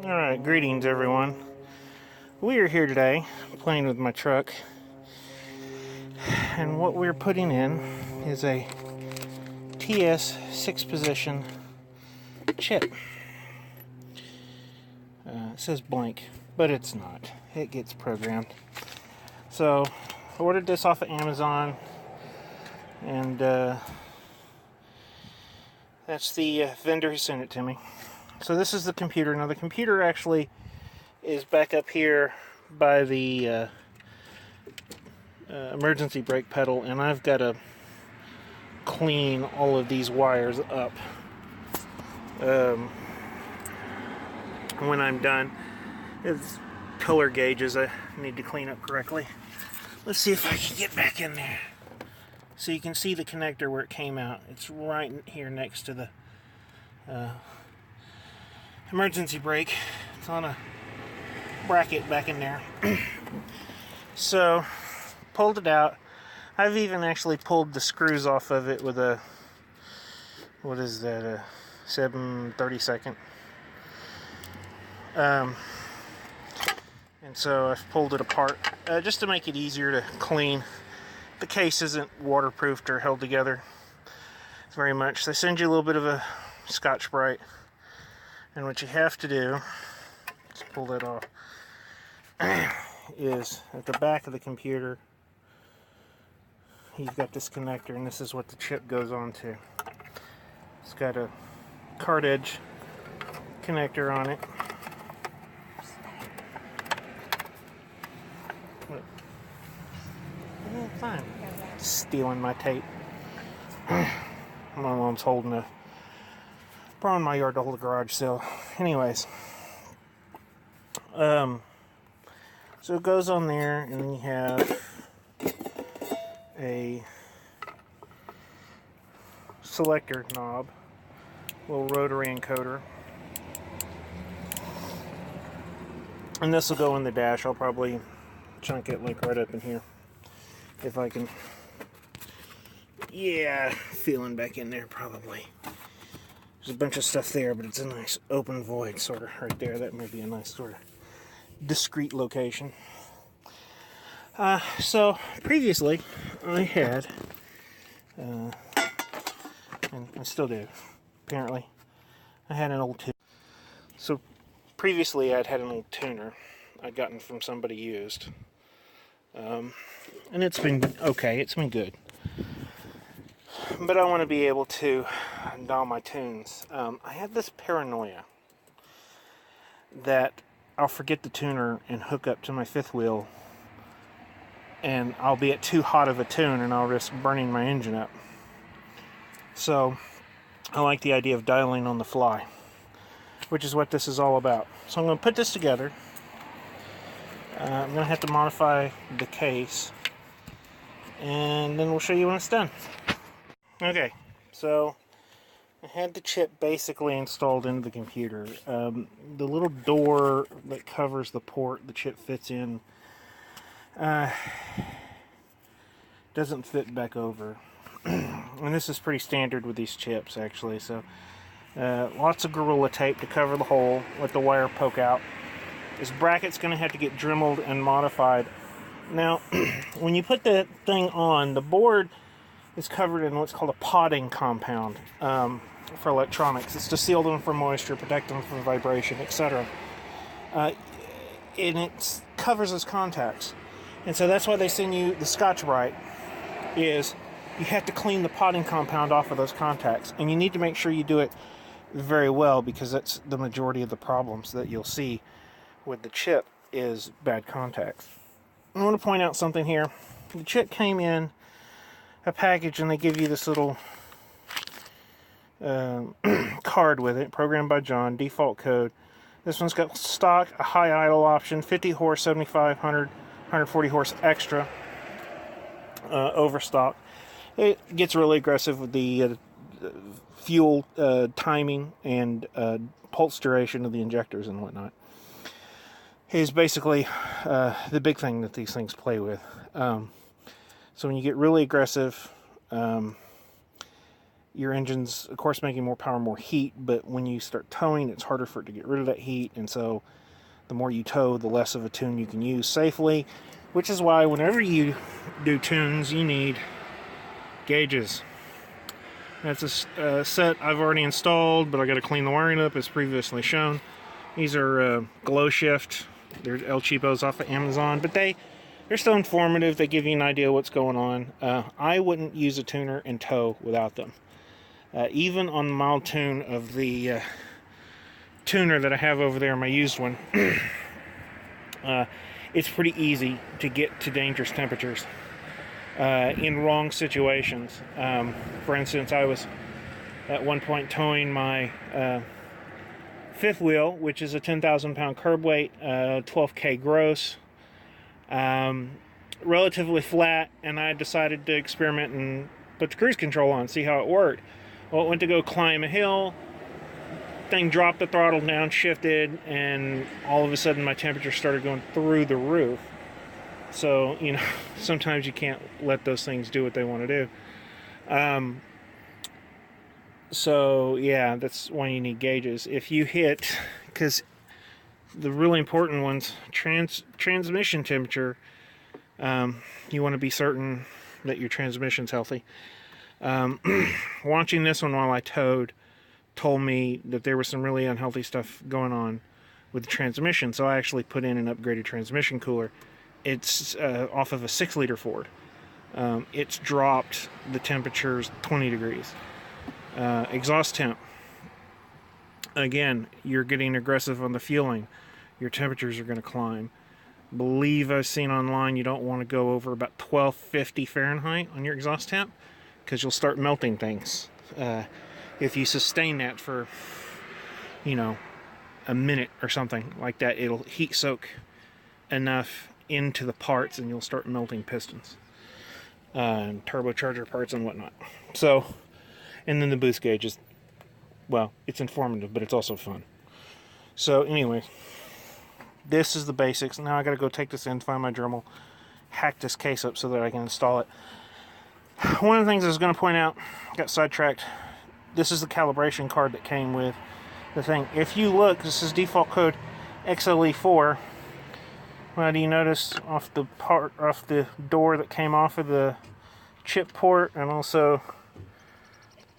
Alright, greetings everyone. We are here today playing with my truck, and what we're putting in is a TS 6-position chip. It says blank, but it's not. It gets programmed. So, I ordered this off of Amazon, and that's the vendor who sent it to me. So this is the computer. Now the computer actually is back up here by the emergency brake pedal, and I've got to clean all of these wires up when I'm done. It's color gauges I need to clean up correctly. Let's see if I can get back in there. So you can see the connector where it came out. It's right here next to the emergency brake. It's on a bracket back in there. So, pulled it out. I've even actually pulled the screws off of it with a, what is that, a 7/32. And so I've pulled it apart just to make it easier to clean. The case isn't waterproofed or held together very much. They send you a little bit of a Scotch-Brite, and what you have to do, let's pull that off, is at the back of the computer you've got this connector, and this is what the chip goes on to. It's got a card edge connector on it. Fine. Stealing my tape. My mom's holding borrowing my yard to hold a garage sale. Anyways, so it goes on there, and then you have a selector knob, little rotary encoder, and this will go in the dash. I'll probably chunk it like right up in here if I can. Yeah, feeling back in there probably. There's a bunch of stuff there, but it's a nice open void sort of right there. That may be a nice sort of discreet location. So previously I had, and I still do, apparently, I had an old tuner. So previously I'd had an old tuner I'd gotten from somebody used. And it's been okay, it's been good. But I want to be able to dial my tunes. I have this paranoia that I'll forget the tuner and hook up to my fifth wheel, and I'll be at too hot of a tune and I'll risk burning my engine up. So I like the idea of dialing on the fly, which is what this is all about. So I'm going to put this together. I'm going to have to modify the case, and then we'll show you when it's done. Okay, so I had the chip basically installed into the computer. The little door that covers the port the chip fits in doesn't fit back over. And this is pretty standard with these chips, actually. So lots of Gorilla Tape to cover the hole, let the wire poke out. This bracket's going to have to get dremeled and modified. Now, when you put the thing on, the board is covered in what's called a potting compound for electronics. It's to seal them from moisture, protect them from vibration, etc. And it covers those contacts. And so that's why they send you the Scotch-Brite, is you have to clean the potting compound off of those contacts. And you need to make sure you do it very well, because that's the majority of the problems that you'll see with the chip is bad contacts. I want to point out something here. The chip came in a package, and they give you this little card with it, programmed by John, default code. This one's got stock, a high idle option, 50 horse, 75, 100, 140 horse extra, overstock. It gets really aggressive with the fuel timing and pulse duration of the injectors and whatnot. Is basically the big thing that these things play with. So when you get really aggressive, your engine's, of course, making more power, more heat, but when you start towing, it's harder for it to get rid of that heat, and so the more you tow, the less of a tune you can use safely, which is why whenever you do tunes, you need gauges. That's a set I've already installed, but I got to clean the wiring up as previously shown. These are Glow Shift. They're El Cheapos off of Amazon, but they're still informative. They give you an idea what's going on. I wouldn't use a tuner in tow without them. Even on the mild tune of the tuner that I have over there, my used one, it's pretty easy to get to dangerous temperatures in wrong situations. For instance, I was at one point towing my fifth wheel, which is a 10,000 pound curb weight, 12K gross, relatively flat, and I decided to experiment and put the cruise control on, see how it worked. Well, it went to go climb a hill, thing dropped the throttle down, shifted, and all of a sudden my temperature started going through the roof. So, you know, sometimes you can't let those things do what they want to do. So, yeah, that's why you need gauges. If you hit, because the really important ones, transmission temperature, you want to be certain that your transmission's healthy. Watching this one while I towed told me that there was some really unhealthy stuff going on with the transmission, so I actually put in an upgraded transmission cooler. It's off of a 6-liter Ford. It's dropped the temperatures 20 degrees. Exhaust temp. Again, you're getting aggressive on the fueling. Your temperatures are going to climb. Believe I've seen online you don't want to go over about 1250 Fahrenheit on your exhaust temp, because you'll start melting things. If you sustain that for, you know, a minute or something like that, it'll heat soak enough into the parts and you'll start melting pistons and turbocharger parts and whatnot. So, and then the boost gauge is, well, it's informative, but it's also fun. So anyway, this is the basics. Now I gotta go take this in, find my Dremel, hack this case up so that I can install it. One of the things I was going to point out, got sidetracked, this is the calibration card that came with the thing. If you look, this is default code XLE4. Well, do you notice off the door that came off of the chip port, and also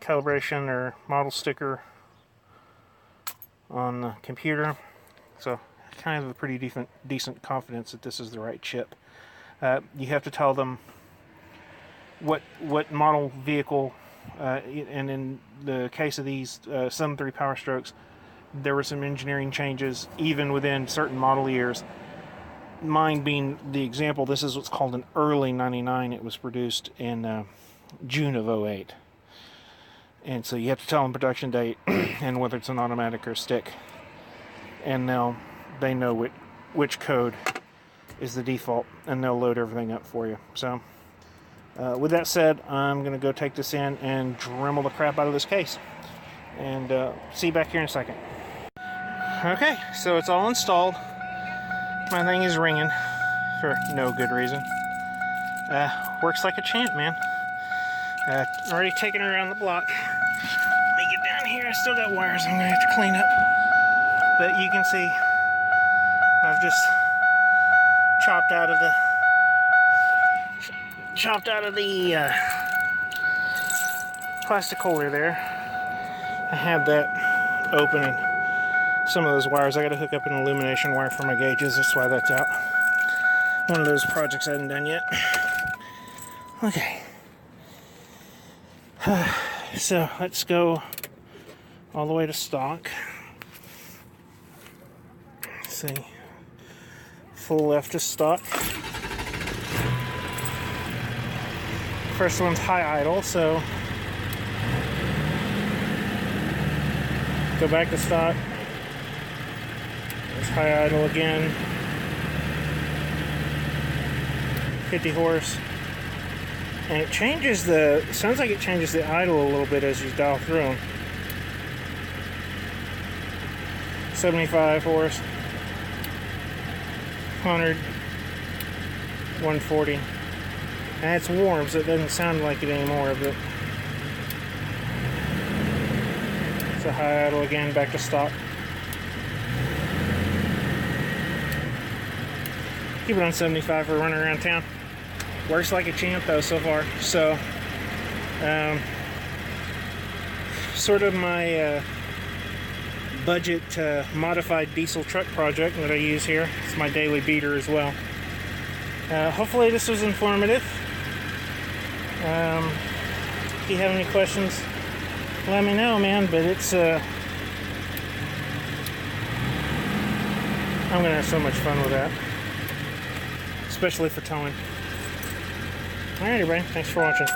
calibration or model sticker on the computer? So kind of a pretty decent confidence that this is the right chip. You have to tell them what model vehicle, and in the case of these 7.3 Powerstrokes, there were some engineering changes even within certain model years. Mine being the example, this is what's called an early 99. It was produced in June of 08. And so you have to tell them production date and whether it's an automatic or stick. And now they know which code is the default, and they'll load everything up for you. So with that said, I'm going to go take this in and Dremel the crap out of this case. And see you back here in a second. Okay, so it's all installed. My thing is ringing for no good reason. Works like a champ, man. Already taken her around the block. Let me get down here. I still got wires I'm going to have to clean up. But you can see I've just chopped out of the plastic holder there. I have that open, and some of those wires I got to hook up an illumination wire for my gauges. That's why that's out. One of those projects I haven't done yet. Okay. So let's go all the way to stock. Let's see. Full left is stock. First one's high idle, so go back to stock. There's high idle again. 50 horse. And it changes sounds like it changes the idle a little bit as you dial through them. 75 horse. 100. 140. And it's warm, so it doesn't sound like it anymore, but to high idle again, back to stock. Keep it on 75 for running around town. Works like a champ though so far. So, sort of my budget modified diesel truck project that I use here. It's my daily beater as well. Hopefully this was informative. If you have any questions, let me know, man. But it's I'm gonna have so much fun with that, especially for towing. Alright, everybody, thanks for watching.